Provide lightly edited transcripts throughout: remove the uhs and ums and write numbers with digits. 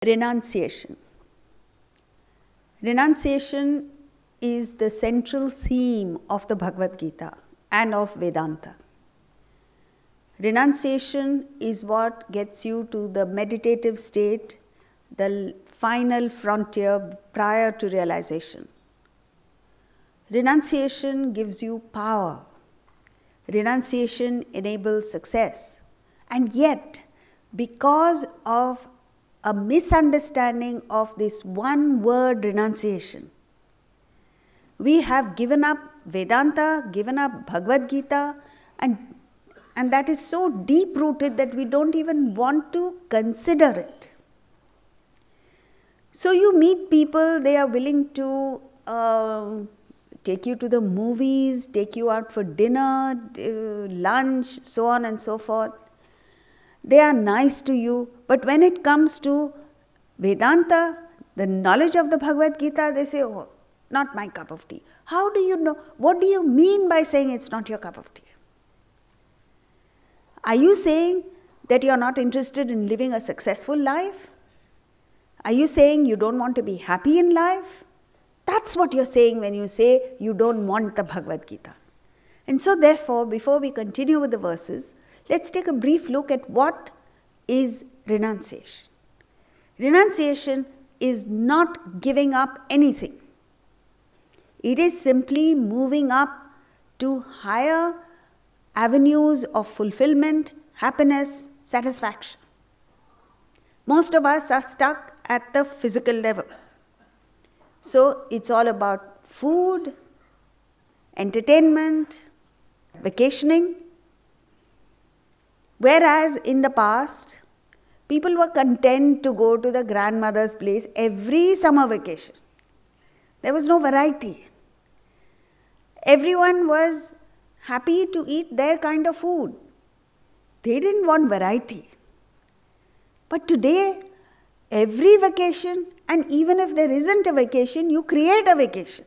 Renunciation. Renunciation is the central theme of the Bhagavad Gita and of Vedanta. Renunciation is what gets you to the meditative state, the final frontier prior to realization. Renunciation gives you power. Renunciation enables success. And yet, because of a misunderstanding of this one word renunciation, we have given up Vedanta, given up Bhagavad Gita, and that is so deep-rooted that we don't even want to consider it. So you meet people, they are willing to take you to the movies, take you out for dinner, lunch, so on and so forth. They are nice to you, but when it comes to Vedanta, the knowledge of the Bhagavad Gita, they say, oh, not my cup of tea. How do you know? What do you mean by saying it's not your cup of tea? Are you saying that you are not interested in living a successful life? Are you saying you don't want to be happy in life? That's what you're saying when you say you don't want the Bhagavad Gita. And so therefore, before we continue with the verses, let's take a brief look at what is renunciation. Renunciation is not giving up anything. It is simply moving up to higher avenues of fulfillment, happiness, satisfaction. Most of us are stuck at the physical level. So it's all about food, entertainment, vacationing. Whereas in the past, people were content to go to the grandmother's place every summer vacation. There was no variety. Everyone was happy to eat their kind of food. They didn't want variety. But today, every vacation, and even if there isn't a vacation, you create a vacation.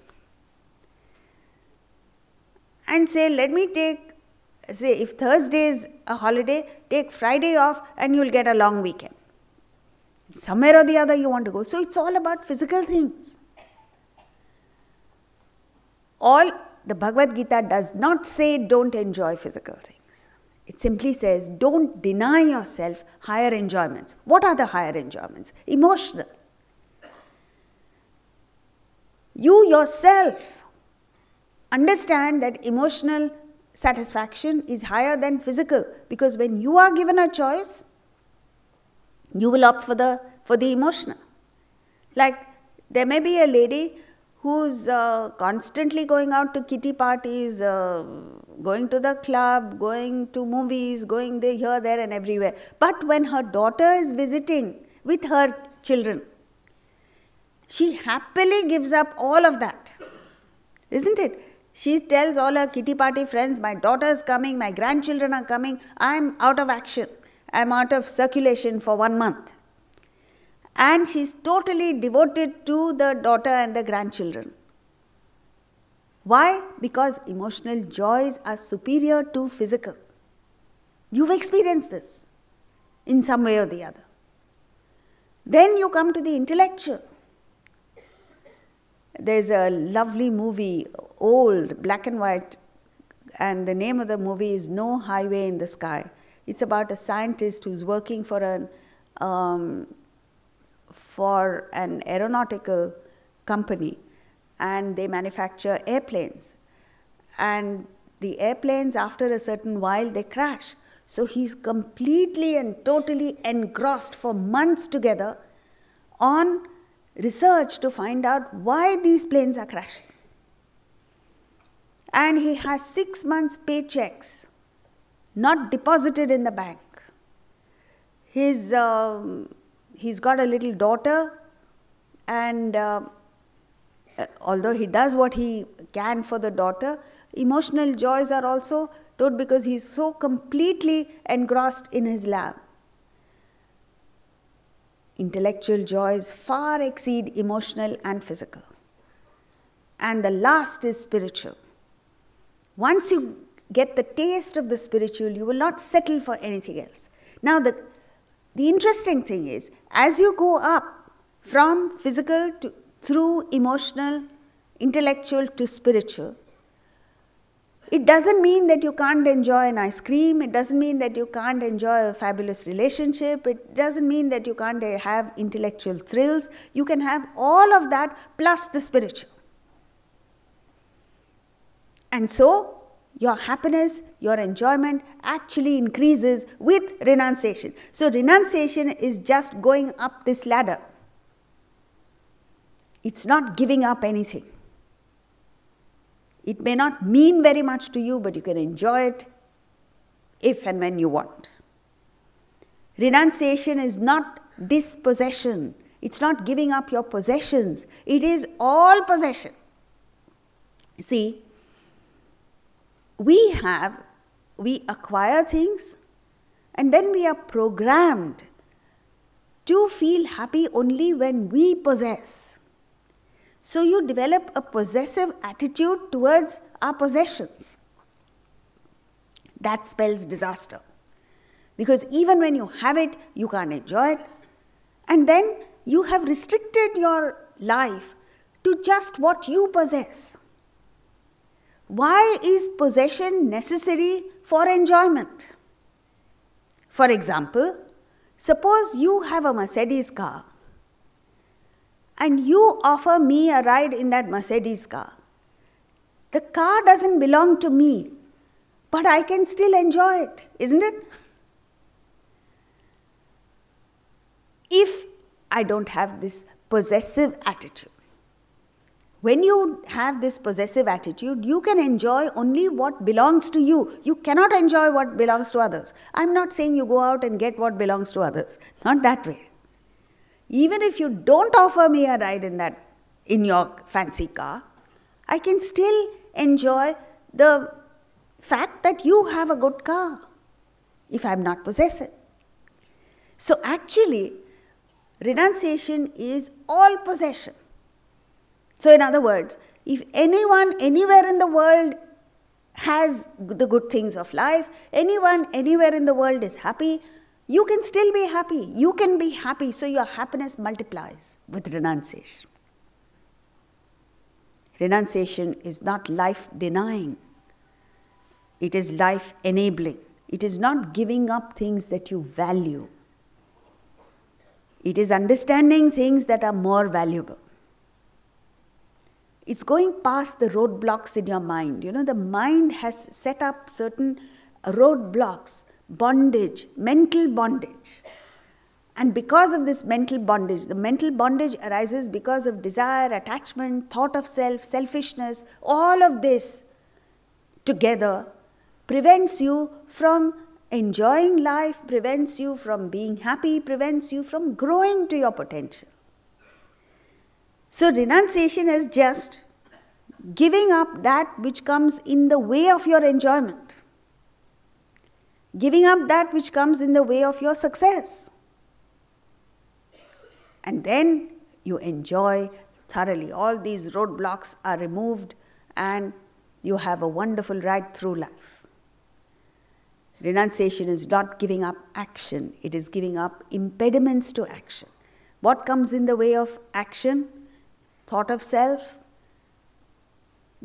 And say, let me take, say, if Thursday is a holiday, take Friday off and you'll get a long weekend. Somewhere or the other you want to go. So it's all about physical things. The Bhagavad Gita does not say don't enjoy physical things. It simply says don't deny yourself higher enjoyments. What are the higher enjoyments? Emotional. You yourself understand that emotional satisfaction is higher than physical, because when you are given a choice, you will opt for the emotional. Like there may be a lady who's constantly going out to kitty parties, going to the club, going to movies, going there, here, there and everywhere. But when her daughter is visiting with her children, she happily gives up all of that. Isn't it? She tells all her kitty party friends, my daughter is coming, my grandchildren are coming, I'm out of action. I'm out of circulation for 1 month. And she's totally devoted to the daughter and the grandchildren. Why? Because emotional joys are superior to physical. You've experienced this in some way or the other. Then you come to the intellectual. There's a lovely movie, old, black and white, and the name of the movie is No Highway in the Sky. It's about a scientist who's working for an aeronautical company, and they manufacture airplanes. And the airplanes, after a certain while, they crash. So he's completely and totally engrossed for months together on research to find out why these planes are crashing. And he has 6 months' paychecks not deposited in the bank. He's got a little daughter, and although he does what he can for the daughter, emotional joys are also told because he's so completely engrossed in his lab. Intellectual joys far exceed emotional and physical. And the last is spiritual. Once you get the taste of the spiritual, you will not settle for anything else. Now, the interesting thing is, as you go up from physical to through emotional, intellectual to spiritual, it doesn't mean that you can't enjoy an ice cream. It doesn't mean that you can't enjoy a fabulous relationship. It doesn't mean that you can't have intellectual thrills. You can have all of that plus the spiritual. And so, your happiness, your enjoyment actually increases with renunciation. So, renunciation is just going up this ladder. It's not giving up anything. It may not mean very much to you, but you can enjoy it if and when you want. Renunciation is not dispossession. It's not giving up your possessions. It is all possession. See, we acquire things and then we are programmed to feel happy only when we possess. So you develop a possessive attitude towards our possessions. That spells disaster. Because even when you have it, you can't enjoy it. And then you have restricted your life to just what you possess. Why is possession necessary for enjoyment? For example, suppose you have a Mercedes car and you offer me a ride in that Mercedes car. The car doesn't belong to me, but I can still enjoy it, isn't it? If I don't have this possessive attitude. When you have this possessive attitude, you can enjoy only what belongs to you. You cannot enjoy what belongs to others. I'm not saying you go out and get what belongs to others. Not that way. Even if you don't offer me a ride in your fancy car, I can still enjoy the fact that you have a good car if I'm not possessive. So actually, renunciation is all possession. So in other words, if anyone anywhere in the world has the good things of life, anyone anywhere in the world is happy, you can still be happy. You can be happy, so your happiness multiplies with renunciation. Renunciation is not life-denying. It is life-enabling. It is not giving up things that you value. It is understanding things that are more valuable. It's going past the roadblocks in your mind. You know, the mind has set up certain roadblocks, bondage, mental bondage. And because of this mental bondage, the mental bondage arises because of desire, attachment, thought of self, selfishness. All of this together prevents you from enjoying life, prevents you from being happy, prevents you from growing to your potential. So renunciation is just giving up that which comes in the way of your enjoyment. Giving up that which comes in the way of your success. And then you enjoy thoroughly. All these roadblocks are removed and you have a wonderful ride through life. Renunciation is not giving up action. It is giving up impediments to action. What comes in the way of action? Thought of self,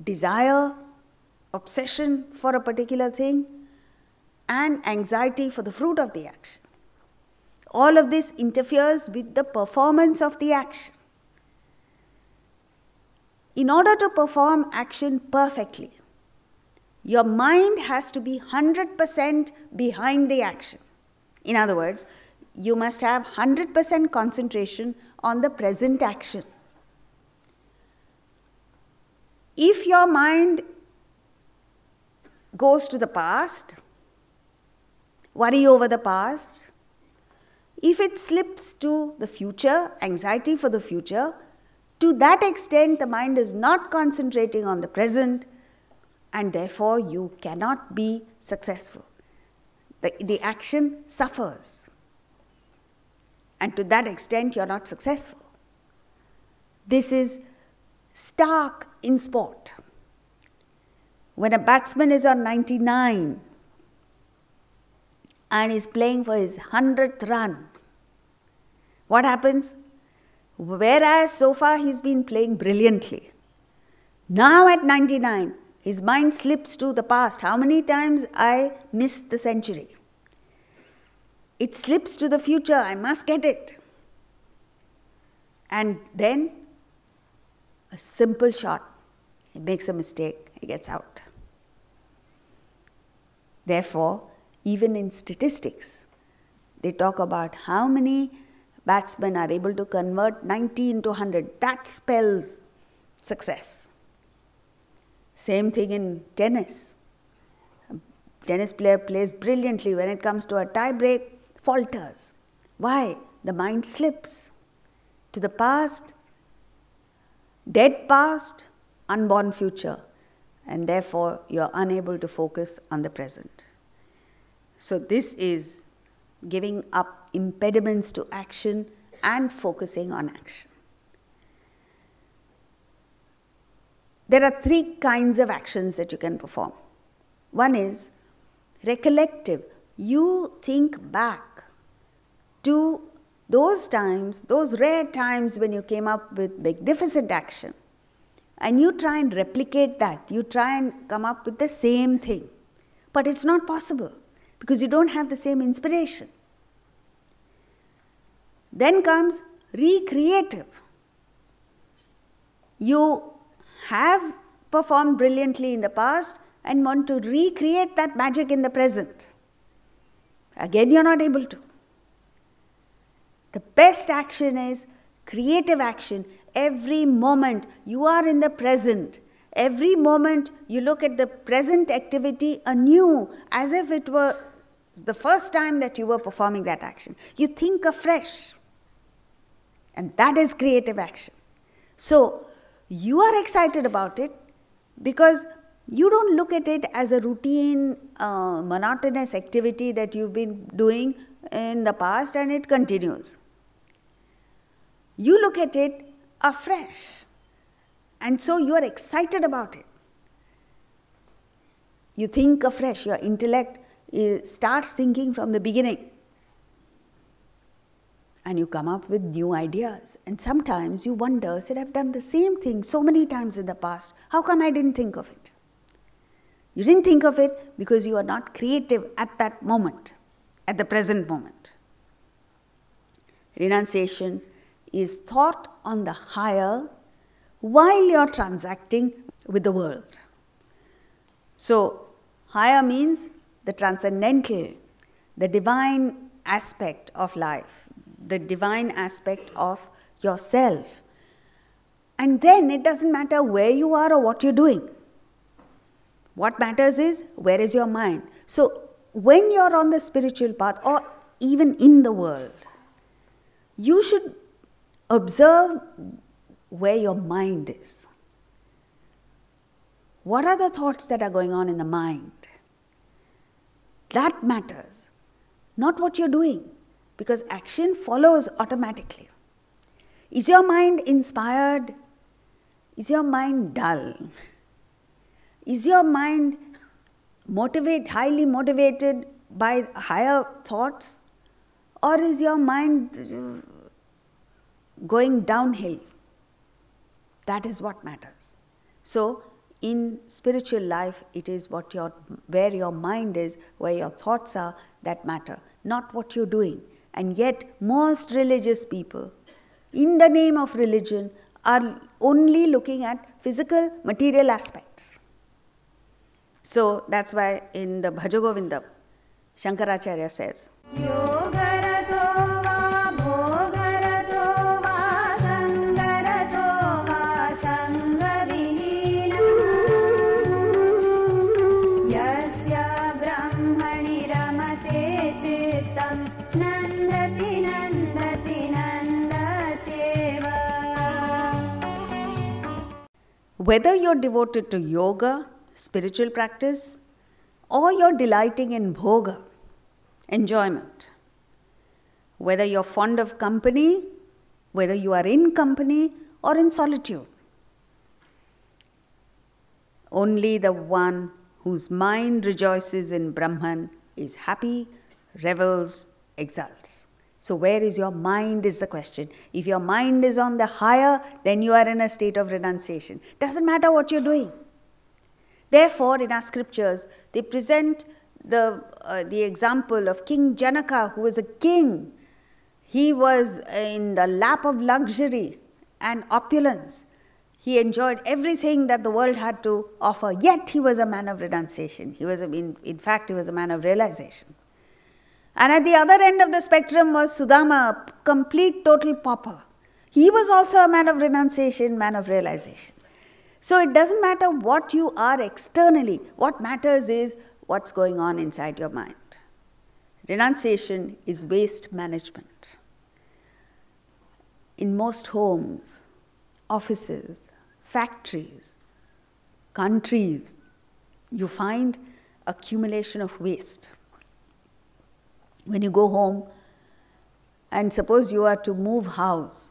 desire, obsession for a particular thing, and anxiety for the fruit of the action. All of this interferes with the performance of the action. In order to perform action perfectly, your mind has to be 100% behind the action. In other words, you must have 100% concentration on the present action. If your mind goes to the past, worry over the past, if it slips to the future, anxiety for the future, to that extent the mind is not concentrating on the present and therefore you cannot be successful. The action suffers and to that extent you are not successful. This is stark in sport. When a batsman is on 99 and is playing for his 100th run, What happens? Whereas so far he's been playing brilliantly. Now at 99, his mind slips to the past. How many times I missed the century? It slips to the future. I must get it. And then a simple shot. He makes a mistake. He gets out. Therefore, even in statistics, they talk about how many batsmen are able to convert 90 into 100. That spells success. Same thing in tennis. A tennis player plays brilliantly. When it comes to a tie break, falters. Why? The mind slips to the past, dead past, unborn future. And therefore, you are unable to focus on the present. So this is giving up impediments to action and focusing on action. There are three kinds of actions that you can perform. One is recollective. You think back to those times, those rare times when you came up with magnificent action, and you try and replicate that. You try and come up with the same thing. But it's not possible because you don't have the same inspiration. Then comes recreative. You have performed brilliantly in the past and want to recreate that magic in the present. Again, you're not able to. The best action is creative action. Every moment you are in the present. Every moment you look at the present activity anew, as if it were the first time that you were performing that action. You think afresh. And that is creative action. So, you are excited about it because you don't look at it as a routine, monotonous activity that you've been doing in the past and it continues. You look at it afresh. And so you are excited about it. You think afresh. Your intellect starts thinking from the beginning. And you come up with new ideas. And sometimes you wonder, said, I've done the same thing so many times in the past. How come I didn't think of it? You didn't think of it because you are not creative at that moment, at the present moment. Renunciation is thought on the higher while you're transacting with the world. So, higher means the transcendental, the divine aspect of life, the divine aspect of yourself. And then it doesn't matter where you are or what you're doing. What matters is, where is your mind? So, when you're on the spiritual path or even in the world, you should observe where your mind is. What are the thoughts that are going on in the mind? That matters, not what you're doing, because action follows automatically. Is your mind inspired? Is your mind dull? Is your mind highly motivated by higher thoughts? Or is your mind going downhill? That is what matters. So, in spiritual life, it is where your mind is, where your thoughts are, that matter, not what you're doing. And yet, most religious people, in the name of religion, are only looking at physical, material aspects. So, that's why in the Bhaja Govindam, Shankaracharya says, whether you're devoted to yoga, spiritual practice, or you're delighting in bhoga, enjoyment, whether you're fond of company, whether you are in company or in solitude, only the one whose mind rejoices in Brahman is happy, revels, exults. So where is your mind is the question. If your mind is on the higher, then you are in a state of renunciation. Doesn't matter what you're doing. Therefore, in our scriptures, they present the example of King Janaka, who was a king. He was in the lap of luxury and opulence. He enjoyed everything that the world had to offer, yet he was a man of renunciation. In fact, he was a man of realization. And at the other end of the spectrum was Sudama, a complete total pauper. He was also a man of renunciation, man of realization. So it doesn't matter what you are externally. What matters is what's going on inside your mind. Renunciation is waste management. In most homes, offices, factories, countries, you find accumulation of waste. When you go home, and suppose you are to move house,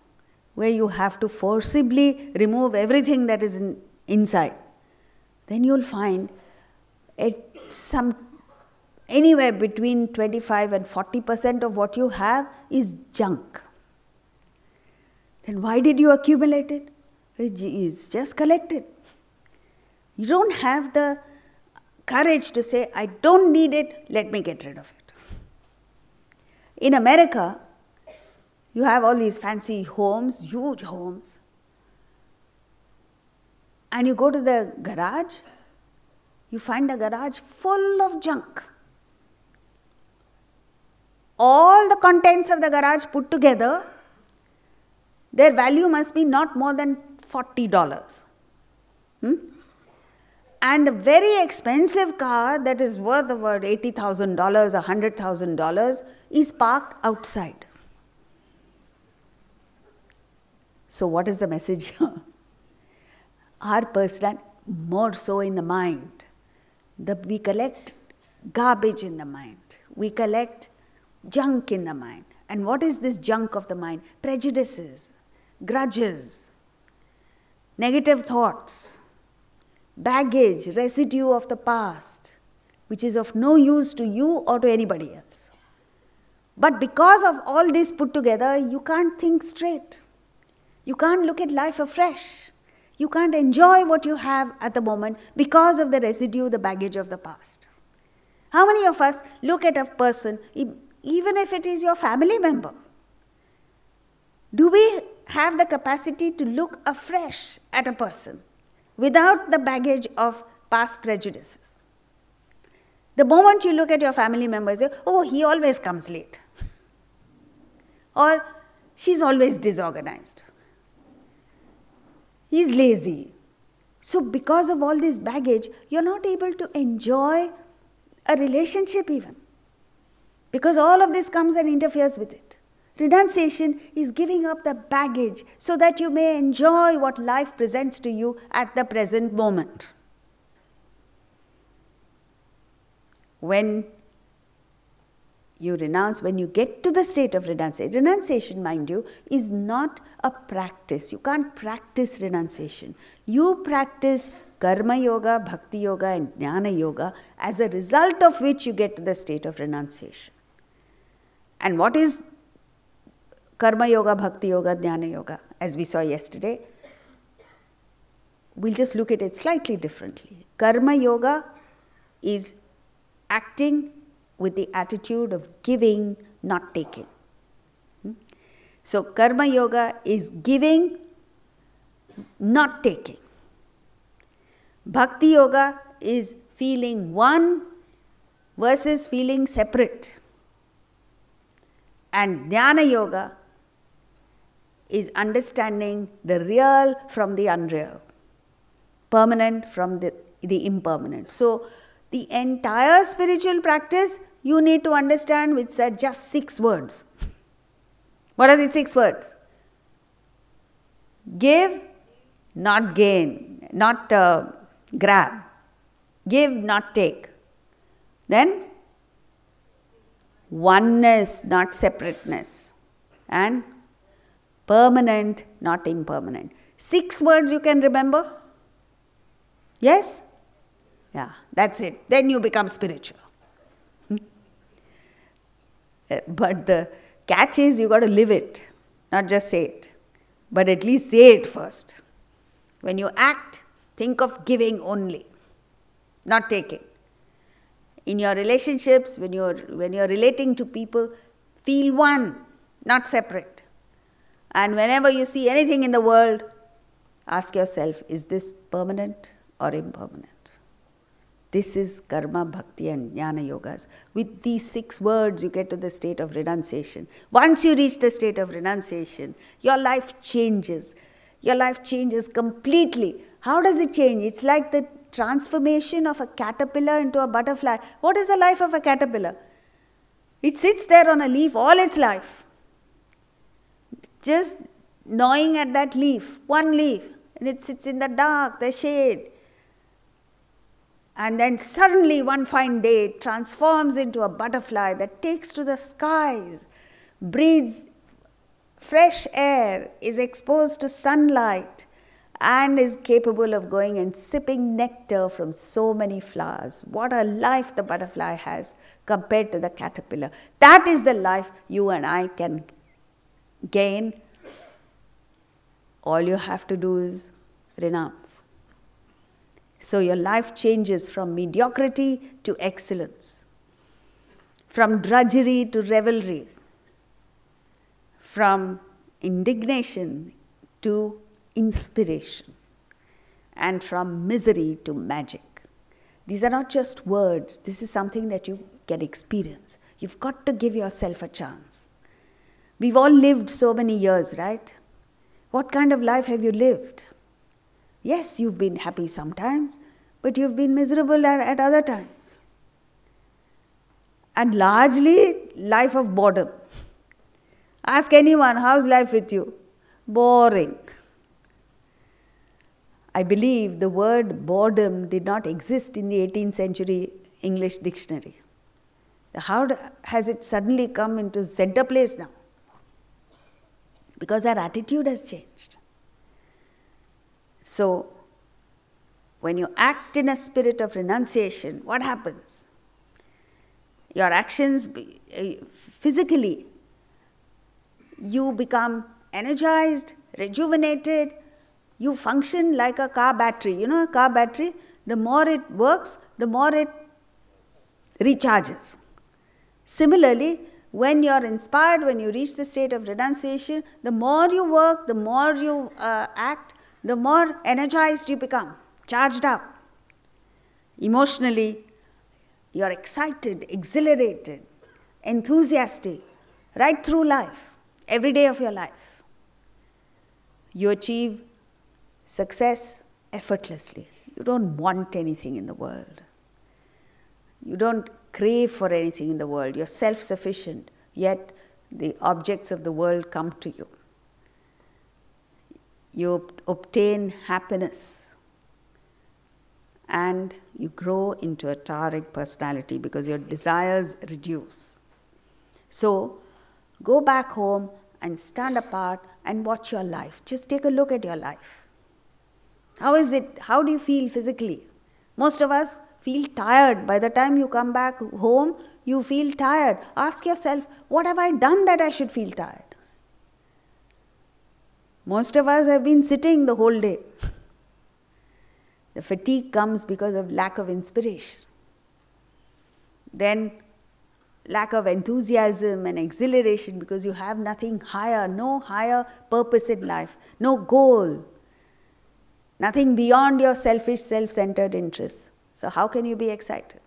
where you have to forcibly remove everything that is inside, then you'll find anywhere between 25 and 40% of what you have is junk. Then why did you accumulate it? It's just collected. You don't have the courage to say, I don't need it, let me get rid of it. In America, you have all these fancy homes, huge homes, and you go to the garage, you find a garage full of junk. All the contents of the garage put together, their value must be not more than $40. And the very expensive car that is worth about $80,000, $100,000 is parked outside. So what is the message here? Our person, more so in the mind, we collect garbage in the mind. We collect junk in the mind. And what is this junk of the mind? Prejudices, grudges, negative thoughts, baggage, residue of the past, which is of no use to you or to anybody else. But because of all this put together, you can't think straight. You can't look at life afresh. You can't enjoy what you have at the moment because of the residue, the baggage of the past. How many of us look at a person, even if it is your family member? Do we have the capacity to look afresh at a person without the baggage of past prejudices? The moment you look at your family member, you say, oh, he always comes late. Or she's always disorganized. He's lazy. So because of all this baggage, you're not able to enjoy a relationship even. Because all of this comes and interferes with it. Renunciation is giving up the baggage so that you may enjoy what life presents to you at the present moment. When you renounce, when you get to the state of renunciation, mind you, is not a practice. You can't practice renunciation. You practice karma yoga, bhakti yoga and jnana yoga, as a result of which you get to the state of renunciation. And what is karma yoga, bhakti yoga, jnana yoga? As we saw yesterday, we'll just look at it slightly differently. Karma yoga is acting with the attitude of giving, not taking. So karma yoga is giving, not taking. Bhakti yoga is feeling one versus feeling separate. And jnana yoga is understanding the real from the unreal, permanent from the impermanent. So the entire spiritual practice you need to understand with just 6 words. What are the 6 words? Give, not gain, not grab. Give, not take. Then oneness, not separateness. And permanent, not impermanent. 6 words you can remember? Yes? Yeah, that's it. Then you become spiritual. But the catch is you got to live it, not just say it. But at least say it first. When you act, think of giving only, not taking. In your relationships, when you're relating to people, feel one, not separate. And whenever you see anything in the world, ask yourself, is this permanent or impermanent? This is karma, bhakti and jnana yogas. With these 6 words, you get to the state of renunciation. Once you reach the state of renunciation, your life changes. Your life changes completely. How does it change? It's like the transformation of a caterpillar into a butterfly. What is the life of a caterpillar? It sits there on a leaf all its life, just gnawing at that leaf, one leaf, and it sits in the dark, the shade. And then suddenly one fine day it transforms into a butterfly that takes to the skies, breathes fresh air, is exposed to sunlight, and is capable of going and sipping nectar from so many flowers. What a life the butterfly has compared to the caterpillar. That is the life you and I can gain. All you have to do is renounce. So your life changes from mediocrity to excellence, from drudgery to revelry, from indignation to inspiration, and from misery to magic. These are not just words. This is something that you can experience. You've got to give yourself a chance. We've all lived so many years, right? What kind of life have you lived? Yes, you've been happy sometimes, but you've been miserable at other times. And largely, life of boredom. Ask anyone, how's life with you? Boring. I believe the word boredom did not exist in the 18th century English dictionary. How has it suddenly come into center place now? Because our attitude has changed. So, when you act in a spirit of renunciation, what happens? Your actions, physically, you become energized, rejuvenated, you function like a car battery. You know a car battery, the more it works, the more it recharges. Similarly, when you're inspired, when you reach the state of renunciation, the more you work, the more you act, the more energized you become, charged up. Emotionally, you're excited, exhilarated, enthusiastic, right through life, every day of your life. You achieve success effortlessly. You don't want anything in the world. You don't crave for anything in the world. You're self-sufficient, yet the objects of the world come to you. You obtain happiness and you grow into a towering personality because your desires reduce. So, go back home and stand apart and watch your life. Just take a look at your life. How is it? How do you feel physically? Most of us feel tired. By the time you come back home, you feel tired. Ask yourself, what have I done that I should feel tired? Most of us have been sitting the whole day. The fatigue comes because of lack of inspiration. Then lack of enthusiasm and exhilaration because you have nothing higher, no higher purpose in life, no goal, nothing beyond your selfish, self-centered interests. So how can you be excited?